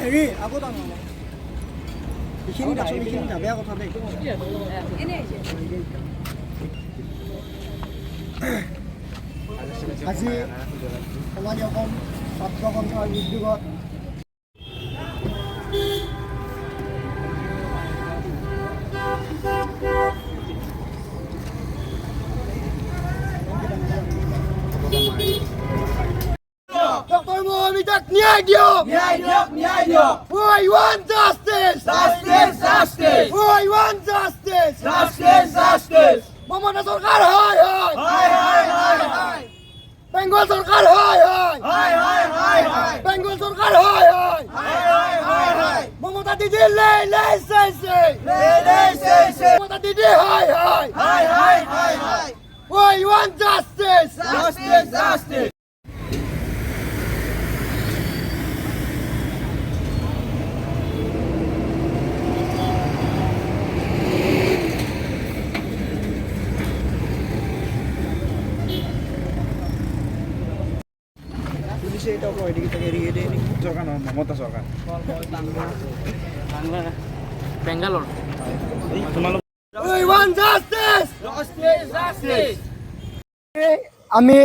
হেৰি আকৌ তাৰ এইখিনি বেয়া কথা দেই। আজি সমাজ অসম ছাত্ৰ সন্থাৰ উদ্যোগত Dr. Mohammed, ন্যায় দিয়ক, ন্যায় দিয়ক, ন্যায় দিয়ক। We want justice, justice, justice. We want justice, justice, justice. মমতা সরকার হয় হয়, হয় হয় হয় হয়। বেঙ্গল সরকার হয় হয়, হয় হয় হয় হয়। বেঙ্গল সরকার হয় হয়, হয় হয় হয় হয়। মমতা দিদি লে লে সে সে, লে লে সে সে। মমতা দিদি হয় হয়, হয় হয় হয় হয়। We want justice, justice, justice. Mamata Sarkar Bangalore We want justice, justice, justice. আমি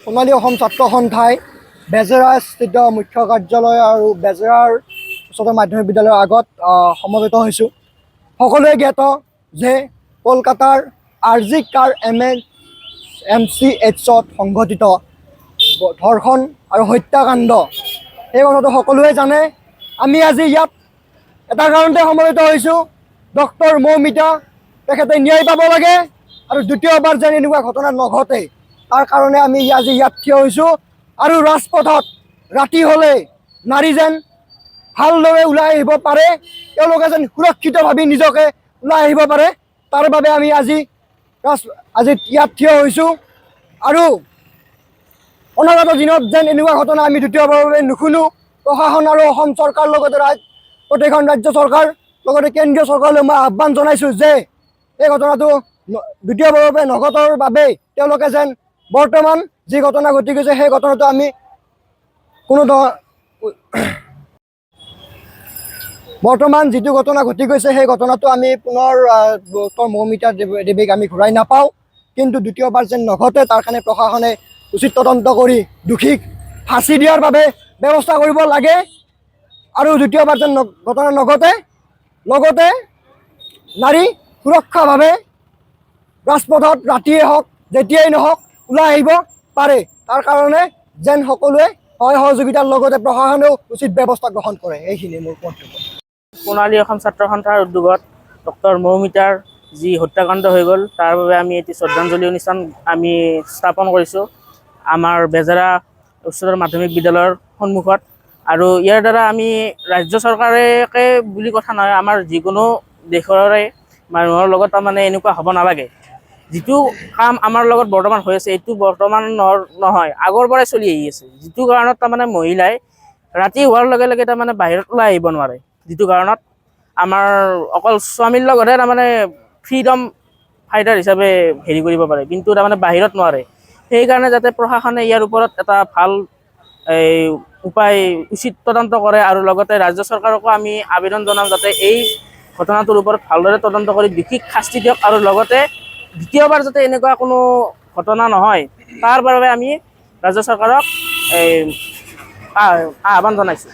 সোণালী অসম ছাত্ৰ সন্থাই বেজেৰা স্থিত মুখ্য কাৰ্যালয় আৰু বেজেৰাৰ উচ্চতৰ মাধ্যমিক বিদ্যালয়ৰ আগত সমবেত হৈছোঁ। সকলোৱে জ্ঞাত যে কলকাতাৰ RG কাৰ MCHত সংঘটিত ধৰ্ষণ আৰু হত্যাকাণ্ড, এই কথাটো সকলোৱে জানে। আমি আজি ইয়াত এটা কাৰণতে সমবেত হৈছোঁ, ডক্টৰ মৌমিতা তেখেতে ন্যায় পাব লাগে আৰু দ্বিতীয়বাৰ যেন এনেকুৱা ঘটনা নঘটে, তাৰ কাৰণে আমি আজি ইয়াত থিয় হৈছোঁ। আৰু ৰাজপথত ৰাতি হ'লে নাৰী যেন ভালদৰে ওলাই আহিব পাৰে, তেওঁলোকে যেন সুৰক্ষিতভাৱে নিজকে ওলাই আহিব পাৰে, তাৰ বাবে আমি আজি ইয়াত থিয় হৈছোঁ। আৰু অনাগত দিনত যেন এনেকুৱা ঘটনা আমি দ্বিতীয়বাৰৰ বাবে নুশুনো। প্ৰশাসন আৰু অসম চৰকাৰৰ লগতে প্ৰতিখন ৰাজ্য চৰকাৰ লগতে কেন্দ্ৰীয় চৰকাৰলৈ মই আহ্বান জনাইছোঁ যে এই ঘটনাটো দ্বিতীয়বাৰৰ বাবে নঘটাৰ বাবে তেওঁলোকে যেন বৰ্তমান যি ঘটনা ঘটি গৈছে সেই ঘটনাটো আমি বৰ্তমান যিটো ঘটনা ঘটি গৈছে সেই ঘটনাটো আমি পুনৰ ডক্টৰ মৌমিতা দেৱীক আমি ঘূৰাই নাপাওঁ, কিন্তু দ্বিতীয়বাৰ যেন নঘটে তাৰ কাৰণে প্ৰশাসনে উচিত তদন্ত কৰি দোষীক ফাঁচি দিয়াৰ বাবে ব্যৱস্থা কৰিব লাগে আৰু দ্বিতীয়বাৰ যেন ঘটনা নঘটে। লগতে নাৰী সুৰক্ষাভাৱে ৰাজপথত ৰাতিয়ে হওক যেতিয়াই নহওক ওলাই আহিব পাৰে, তাৰ কাৰণে যেন সকলোৱে সহায় সহযোগিতাৰ লগতে প্ৰশাসনেও উচিত ব্যৱস্থা গ্ৰহণ কৰে। এইখিনি মোৰ কৰ্তব্য। সোণালী অসম ছাত্ৰ সন্থাৰ উদ্যোগত ডক্টৰ মৌমিতাৰ যি হত্যাকাণ্ড হৈ গ'ল তাৰ বাবে আমি এটি শ্ৰদ্ধাঞ্জলি অনুষ্ঠান আমি স্থাপন কৰিছোঁ আমাৰ বেজেৰা উচ্চতৰ মাধ্যমিক বিদ্যালয়ৰ সন্মুখত। আৰু ইয়াৰ দ্বাৰা আমি ৰাজ্য চৰকাৰকে বুলি কথা নহয়, আমাৰ যিকোনো দেশৰে মানুহৰ লগত তাৰমানে এনেকুৱা হ'ব নালাগে। যিটো কাম আমাৰ লগত বৰ্তমান হৈ আছে এইটো বৰ্তমান নহয়, আগৰ পৰাই চলি আহি আছে। যিটো কাৰণত তাৰমানে মহিলাই ৰাতি হোৱাৰ লগে লগে তাৰমানে বাহিৰত ওলাই আহিব নোৱাৰে, যিটো কাৰণত আমাৰ অকল স্বামীৰ লগতহে তাৰমানে ফ্ৰীডম ফাইটাৰ হিচাপে হেৰি কৰিব পাৰে, কিন্তু তাৰমানে বাহিৰত নোৱাৰে। সেইকাৰণে যাতে প্ৰশাসনে ইয়াৰ ওপৰত এটা ভাল উপায় উচিত তদন্ত কৰে আৰু লগতে ৰাজ্য চৰকাৰকো আমি আবেদন জনাম যাতে এই ঘটনাটোৰ ওপৰত ভালদৰে তদন্ত কৰি দোষীক শাস্তি দিয়ক আৰু লগতে দ্বিতীয়বাৰ যাতে এনেকুৱা কোনো ঘটনা নহয় তাৰ বাবে আমি ৰাজ্য চৰকাৰক আহ্বান জনাইছোঁ।